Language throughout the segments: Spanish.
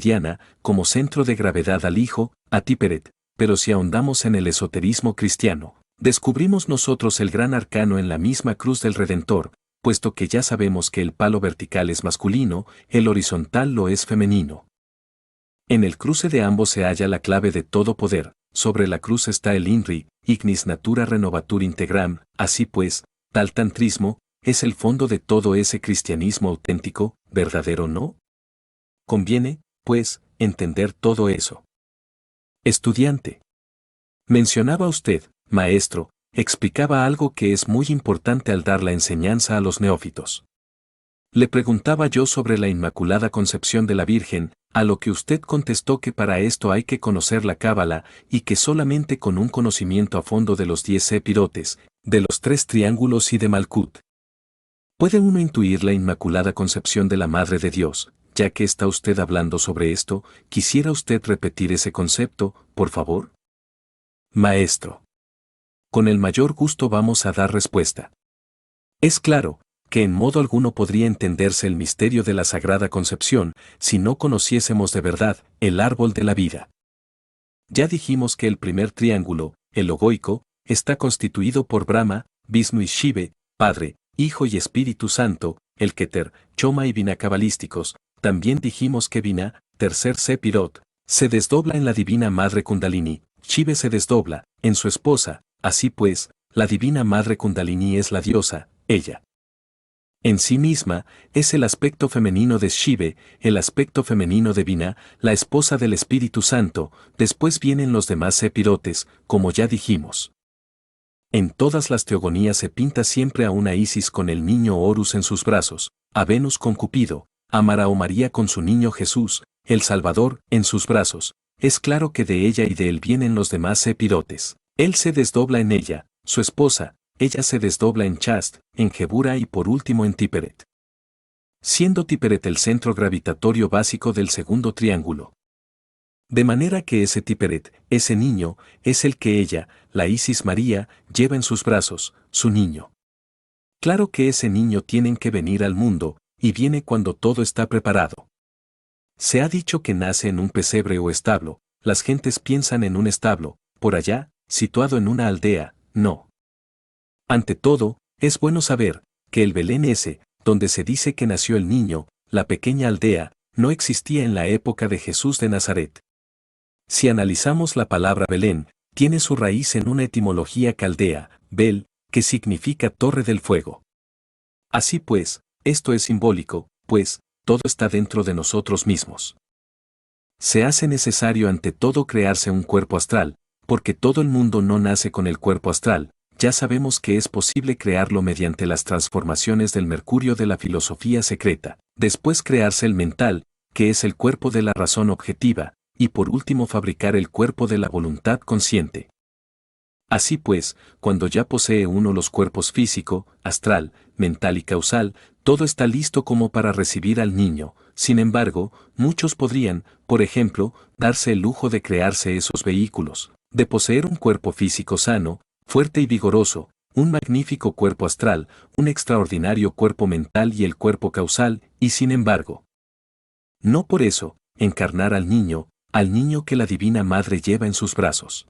Diana, como centro de gravedad al Hijo, a Tiperet, pero si ahondamos en el esoterismo cristiano, descubrimos nosotros el gran arcano en la misma cruz del Redentor, puesto que ya sabemos que el palo vertical es masculino, el horizontal lo es femenino. En el cruce de ambos se halla la clave de todo poder, sobre la cruz está el INRI, Ignis Natura Renovatur Integram, así pues, tal tantrismo, es el fondo de todo ese cristianismo auténtico, ¿verdadero no? Conviene, pues, entender todo eso. Estudiante. Mencionaba usted, maestro, explicaba algo que es muy importante al dar la enseñanza a los neófitos. Le preguntaba yo sobre la Inmaculada Concepción de la Virgen, a lo que usted contestó que para esto hay que conocer la Cábala y que solamente con un conocimiento a fondo de los 10 sepirotes, de los 3 triángulos y de Malkut, ¿puede uno intuir la Inmaculada Concepción de la Madre de Dios? Ya que está usted hablando sobre esto, ¿quisiera usted repetir ese concepto, por favor? Maestro. Con el mayor gusto vamos a dar respuesta. Es claro que en modo alguno podría entenderse el misterio de la Sagrada Concepción si no conociésemos de verdad el árbol de la vida. Ya dijimos que el primer triángulo, el logoico, está constituido por Brahma, Vishnu y Shiva, Padre, Hijo y Espíritu Santo, el Keter, Choma y Binah cabalísticos. También dijimos que Binah, tercer Sepirot, se desdobla en la Divina Madre Kundalini, Shiva se desdobla en su esposa, así pues, la Divina Madre Kundalini es la diosa, ella. En sí misma, es el aspecto femenino de Shiva, el aspecto femenino de Binah, la esposa del Espíritu Santo, después vienen los demás sepirotes, como ya dijimos. En todas las teogonías se pinta siempre a una Isis con el niño Horus en sus brazos, a Venus con Cupido, a Mara o María con su niño Jesús, el Salvador, en sus brazos. Es claro que de ella y de él vienen los demás sepirotes. Él se desdobla en ella, su esposa, ella se desdobla en Chast, en Gebura y por último en Tiperet. Siendo Tiperet el centro gravitatorio básico del segundo triángulo. De manera que ese Tiperet, ese niño, es el que ella, la Isis María, lleva en sus brazos, su niño. Claro que ese niño tiene que venir al mundo, y viene cuando todo está preparado. Se ha dicho que nace en un pesebre o establo, las gentes piensan en un establo, por allá, situado en una aldea, no. Ante todo, es bueno saber, que el Belén ese, donde se dice que nació el niño, la pequeña aldea, no existía en la época de Jesús de Nazaret. Si analizamos la palabra Belén, tiene su raíz en una etimología caldea, Bel, que significa torre del fuego. Así pues, esto es simbólico, pues, todo está dentro de nosotros mismos. Se hace necesario ante todo crearse un cuerpo astral, porque todo el mundo no nace con el cuerpo astral, ya sabemos que es posible crearlo mediante las transformaciones del mercurio de la filosofía secreta, después crearse el mental, que es el cuerpo de la razón objetiva, y por último fabricar el cuerpo de la voluntad consciente. Así pues, cuando ya posee uno los cuerpos físico, astral, mental y causal, todo está listo como para recibir al niño. Sin embargo, muchos podrían, por ejemplo, darse el lujo de crearse esos vehículos, de poseer un cuerpo físico sano, fuerte y vigoroso, un magnífico cuerpo astral, un extraordinario cuerpo mental y el cuerpo causal, y sin embargo, no por eso, encarnar al niño que la Divina Madre lleva en sus brazos.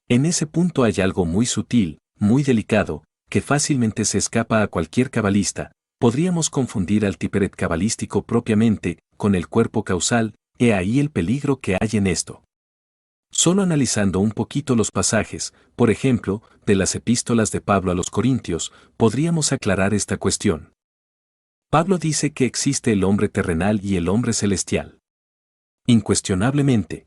En ese punto hay algo muy sutil, muy delicado, que fácilmente se escapa a cualquier cabalista. Podríamos confundir al Tiperet cabalístico propiamente con el cuerpo causal, he ahí el peligro que hay en esto. Solo analizando un poquito los pasajes, por ejemplo, de las epístolas de Pablo a los Corintios, podríamos aclarar esta cuestión. Pablo dice que existe el hombre terrenal y el hombre celestial. Incuestionablemente.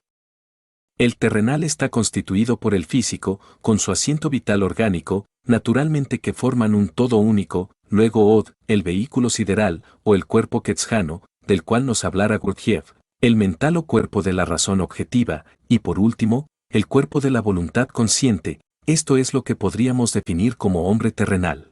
El terrenal está constituido por el físico, con su asiento vital orgánico, naturalmente que forman un todo único, luego Od, el vehículo sideral, o el cuerpo quetzjano, del cual nos hablara Gurdjieff, el mental o cuerpo de la razón objetiva, y por último, el cuerpo de la voluntad consciente, esto es lo que podríamos definir como hombre terrenal.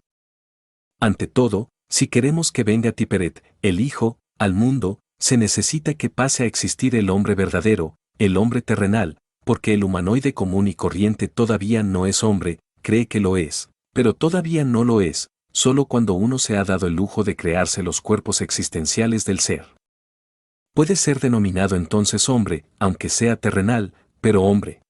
Ante todo, si queremos que venga Tiperet, el Hijo, al mundo, se necesita que pase a existir el hombre verdadero, el hombre terrenal, porque el humanoide común y corriente todavía no es hombre, cree que lo es, pero todavía no lo es, solo cuando uno se ha dado el lujo de crearse los cuerpos existenciales del ser. Puede ser denominado entonces hombre, aunque sea terrenal, pero hombre.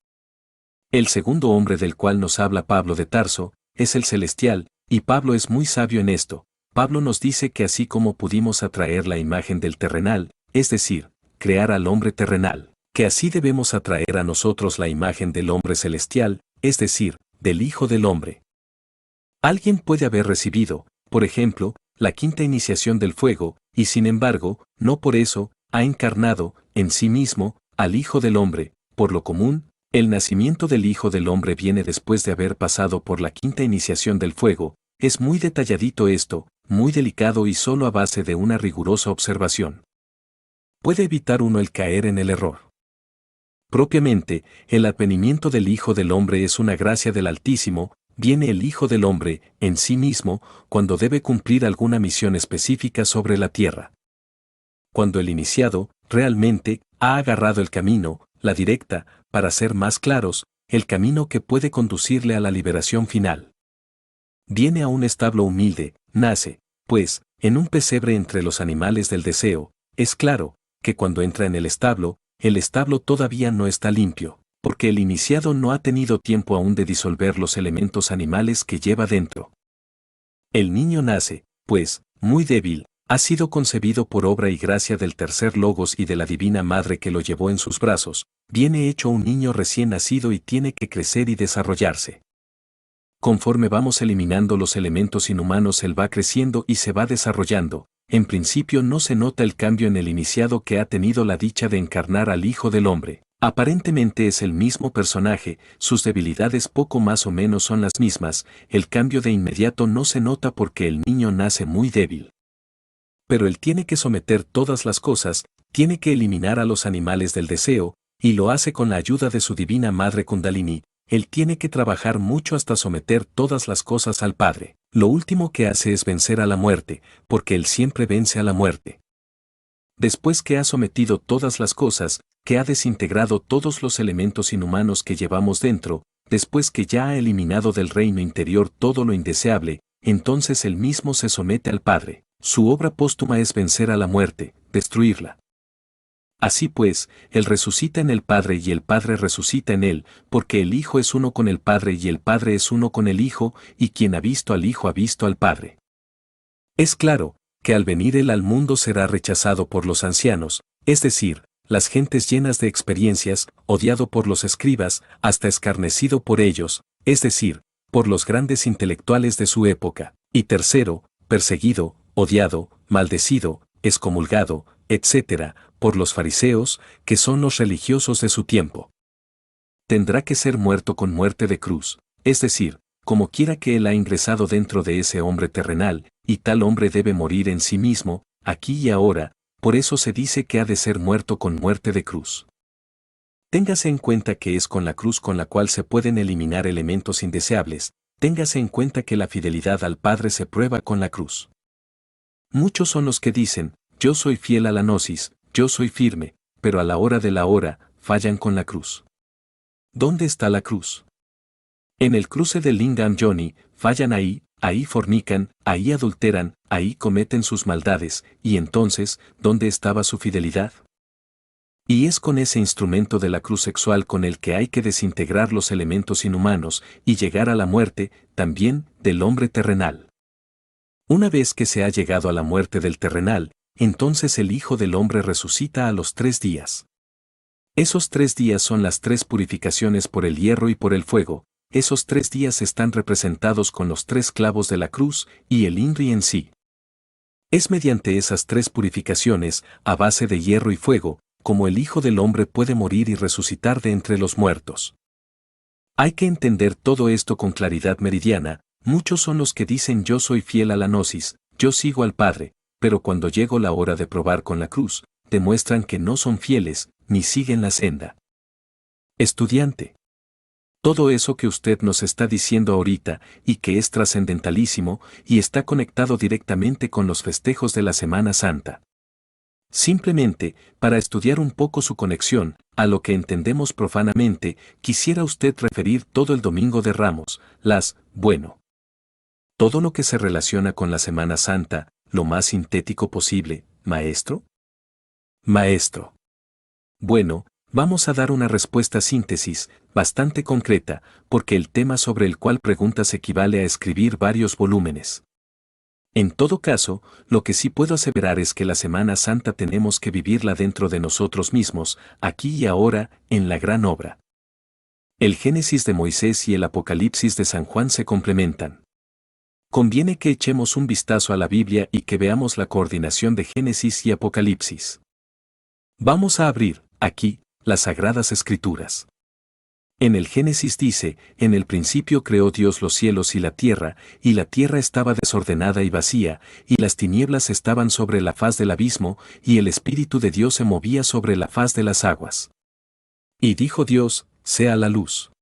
El segundo hombre del cual nos habla Pablo de Tarso, es el celestial, y Pablo es muy sabio en esto. Pablo nos dice que así como pudimos atraer la imagen del terrenal, es decir, crear al hombre terrenal, que así debemos atraer a nosotros la imagen del hombre celestial, es decir, del Hijo del Hombre. Alguien puede haber recibido, por ejemplo, la quinta iniciación del fuego, y sin embargo, no por eso, ha encarnado, en sí mismo, al Hijo del Hombre. Por lo común, el nacimiento del Hijo del Hombre viene después de haber pasado por la quinta iniciación del fuego. Es muy detalladito esto, muy delicado y solo a base de una rigurosa observación puede evitar uno el caer en el error. Propiamente, el advenimiento del Hijo del Hombre es una gracia del Altísimo. Viene el Hijo del Hombre, en sí mismo, cuando debe cumplir alguna misión específica sobre la tierra. Cuando el iniciado, realmente, ha agarrado el camino, la directa, para ser más claros, el camino que puede conducirle a la liberación final. Viene a un establo humilde, nace, pues, en un pesebre entre los animales del deseo. Es claro, que cuando entra en el establo todavía no está limpio, porque el iniciado no ha tenido tiempo aún de disolver los elementos animales que lleva dentro. El niño nace, pues, muy débil, ha sido concebido por obra y gracia del tercer Logos y de la Divina Madre que lo llevó en sus brazos, viene hecho un niño recién nacido y tiene que crecer y desarrollarse. Conforme vamos eliminando los elementos inhumanos, él va creciendo y se va desarrollando. En principio no se nota el cambio en el iniciado que ha tenido la dicha de encarnar al Hijo del Hombre. Aparentemente es el mismo personaje, sus debilidades poco más o menos son las mismas, el cambio de inmediato no se nota porque el niño nace muy débil. Pero él tiene que someter todas las cosas, tiene que eliminar a los animales del deseo, y lo hace con la ayuda de su divina madre Kundalini. Él tiene que trabajar mucho hasta someter todas las cosas al Padre. Lo último que hace es vencer a la muerte, porque él siempre vence a la muerte. Después que ha sometido todas las cosas, que ha desintegrado todos los elementos inhumanos que llevamos dentro, después que ya ha eliminado del reino interior todo lo indeseable, entonces él mismo se somete al Padre. Su obra póstuma es vencer a la muerte, destruirla. Así pues, él resucita en el Padre y el Padre resucita en él, porque el Hijo es uno con el Padre y el Padre es uno con el Hijo, y quien ha visto al Hijo ha visto al Padre. Es claro, que al venir él al mundo será rechazado por los ancianos, es decir, las gentes llenas de experiencias, odiado por los escribas, hasta escarnecido por ellos, es decir, por los grandes intelectuales de su época, y tercero, perseguido, odiado, maldecido, excomulgado, etc., por los fariseos, que son los religiosos de su tiempo. Tendrá que ser muerto con muerte de cruz, es decir, como quiera que él ha ingresado dentro de ese hombre terrenal, y tal hombre debe morir en sí mismo, aquí y ahora, por eso se dice que ha de ser muerto con muerte de cruz. Téngase en cuenta que es con la cruz con la cual se pueden eliminar elementos indeseables, téngase en cuenta que la fidelidad al Padre se prueba con la cruz. Muchos son los que dicen, yo soy fiel a la gnosis, yo soy firme, pero a la hora de la hora, fallan con la cruz. ¿Dónde está la cruz? En el cruce del Lingam Yoni, fallan ahí fornican, ahí adulteran, ahí cometen sus maldades, y entonces, ¿dónde estaba su fidelidad? Y es con ese instrumento de la cruz sexual con el que hay que desintegrar los elementos inhumanos y llegar a la muerte, también, del hombre terrenal. Una vez que se ha llegado a la muerte del terrenal, entonces el Hijo del Hombre resucita a los 3 días. Esos 3 días son las 3 purificaciones por el hierro y por el fuego. Esos 3 días están representados con los 3 clavos de la cruz y el INRI en sí. Es mediante esas 3 purificaciones, a base de hierro y fuego, como el Hijo del Hombre puede morir y resucitar de entre los muertos. Hay que entender todo esto con claridad meridiana. Muchos son los que dicen yo soy fiel a la gnosis, yo sigo al Padre, pero cuando llegó la hora de probar con la cruz, demuestran que no son fieles, ni siguen la senda. Estudiante. Todo eso que usted nos está diciendo ahorita, y que es trascendentalísimo, y está conectado directamente con los festejos de la Semana Santa. Simplemente, para estudiar un poco su conexión, a lo que entendemos profanamente, quisiera usted referir todo el Domingo de Ramos, todo lo que se relaciona con la Semana Santa, lo más sintético posible, maestro. Maestro. Bueno, vamos a dar una respuesta síntesis, bastante concreta, porque el tema sobre el cual preguntas equivale a escribir varios volúmenes. En todo caso, lo que sí puedo aseverar es que la Semana Santa tenemos que vivirla dentro de nosotros mismos, aquí y ahora, en la gran obra. El Génesis de Moisés y el Apocalipsis de San Juan se complementan. Conviene que echemos un vistazo a la Biblia y que veamos la coordinación de Génesis y Apocalipsis. Vamos a abrir, aquí, las Sagradas Escrituras. En el Génesis dice, en el principio creó Dios los cielos y la tierra estaba desordenada y vacía, y las tinieblas estaban sobre la faz del abismo, y el Espíritu de Dios se movía sobre la faz de las aguas. Y dijo Dios, sea la luz.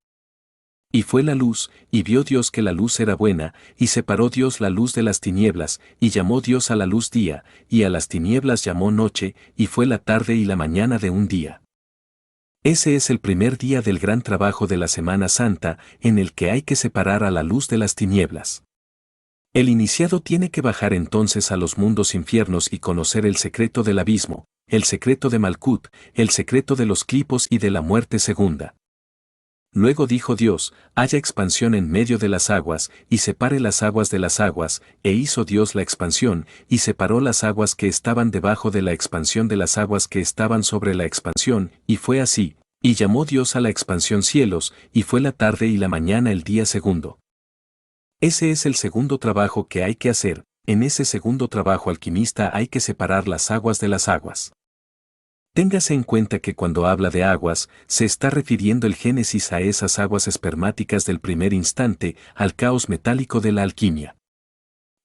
Y fue la luz, y vio Dios que la luz era buena, y separó Dios la luz de las tinieblas, y llamó Dios a la luz día, y a las tinieblas llamó noche, y fue la tarde y la mañana de un día. Ese es el primer día del gran trabajo de la Semana Santa, en el que hay que separar a la luz de las tinieblas. El iniciado tiene que bajar entonces a los mundos infiernos y conocer el secreto del abismo, el secreto de Malkut, el secreto de los clipos y de la muerte segunda. Luego dijo Dios, haya expansión en medio de las aguas, y separe las aguas de las aguas, e hizo Dios la expansión, y separó las aguas que estaban debajo de la expansión de las aguas que estaban sobre la expansión, y fue así, y llamó Dios a la expansión cielos, y fue la tarde y la mañana el día segundo. Ese es el segundo trabajo que hay que hacer, en ese segundo trabajo alquimista hay que separar las aguas de las aguas. Téngase en cuenta que cuando habla de aguas, se está refiriendo el Génesis a esas aguas espermáticas del primer instante, al caos metálico de la alquimia.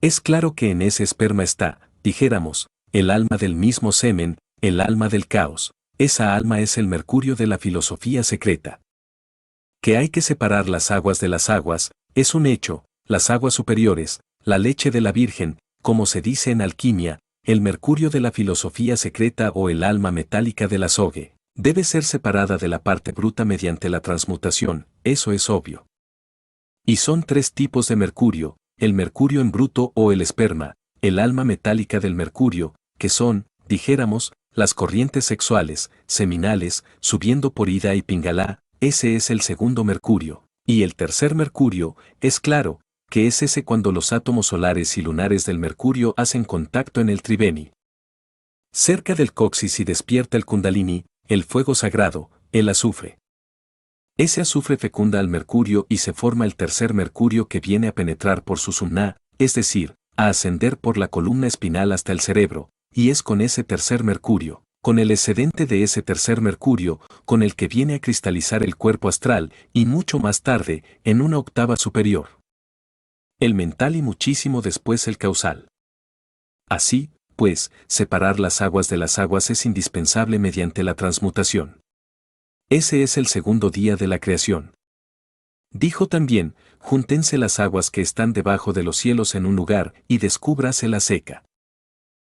Es claro que en ese esperma está, dijéramos, el alma del mismo semen, el alma del caos. Esa alma es el mercurio de la filosofía secreta. Que hay que separar las aguas de las aguas, es un hecho, las aguas superiores, la leche de la Virgen, como se dice en alquimia, el mercurio de la filosofía secreta o el alma metálica del azogue, debe ser separada de la parte bruta mediante la transmutación, eso es obvio. Y son tres tipos de mercurio, el mercurio en bruto o el esperma, el alma metálica del mercurio, que son, dijéramos, las corrientes sexuales, seminales, subiendo por Ida y Pingala, ese es el segundo mercurio. Y el tercer mercurio, es claro, que es ese cuando los átomos solares y lunares del mercurio hacen contacto en el triveni. Cerca del coxis y despierta el kundalini, el fuego sagrado, el azufre. Ese azufre fecunda al mercurio y se forma el tercer mercurio que viene a penetrar por su sumna, es decir, a ascender por la columna espinal hasta el cerebro, y es con ese tercer mercurio, con el excedente de ese tercer mercurio, con el que viene a cristalizar el cuerpo astral, y mucho más tarde, en una octava superior. El mental y muchísimo después el causal. Así, pues, separar las aguas de las aguas es indispensable mediante la transmutación. Ese es el segundo día de la creación. Dijo también, júntense las aguas que están debajo de los cielos en un lugar, y descúbrase la seca.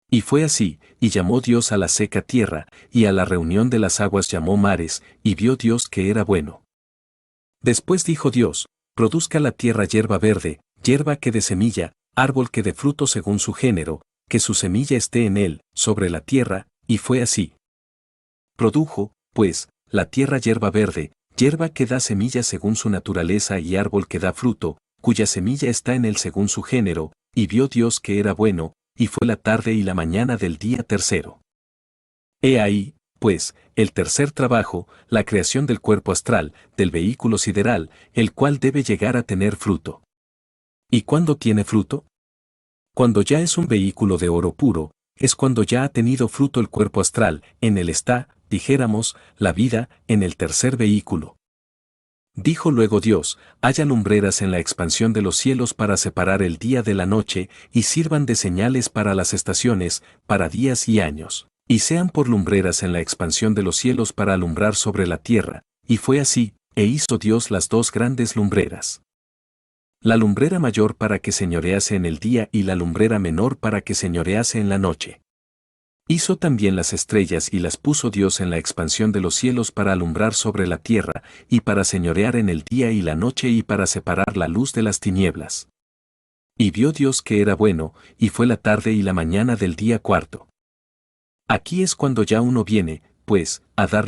Y fue así, y llamó Dios a la seca tierra, y a la reunión de las aguas llamó mares, y vio Dios que era bueno. Después dijo Dios, produzca la tierra hierba verde, hierba que dé semilla, árbol que dé fruto según su género, que su semilla esté en él, sobre la tierra, y fue así. Produjo, pues, la tierra hierba verde, hierba que da semilla según su naturaleza y árbol que da fruto, cuya semilla está en él según su género, y vio Dios que era bueno, y fue la tarde y la mañana del día tercero. He ahí, pues, el tercer trabajo, la creación del cuerpo astral, del vehículo sideral, el cual debe llegar a tener fruto. ¿Y cuándo tiene fruto? Cuando ya es un vehículo de oro puro, es cuando ya ha tenido fruto el cuerpo astral, en él está, dijéramos, la vida, en el tercer vehículo. Dijo luego Dios, haya lumbreras en la expansión de los cielos para separar el día de la noche, y sirvan de señales para las estaciones, para días y años, y sean por lumbreras en la expansión de los cielos para alumbrar sobre la tierra, y fue así, e hizo Dios las dos grandes lumbreras. La lumbrera mayor para que señorease en el día y la lumbrera menor para que señorease en la noche. Hizo también las estrellas y las puso Dios en la expansión de los cielos para alumbrar sobre la tierra, y para señorear en el día y la noche y para separar la luz de las tinieblas. Y vio Dios que era bueno, y fue la tarde y la mañana del día cuarto. Aquí es cuando ya uno viene, pues, a darle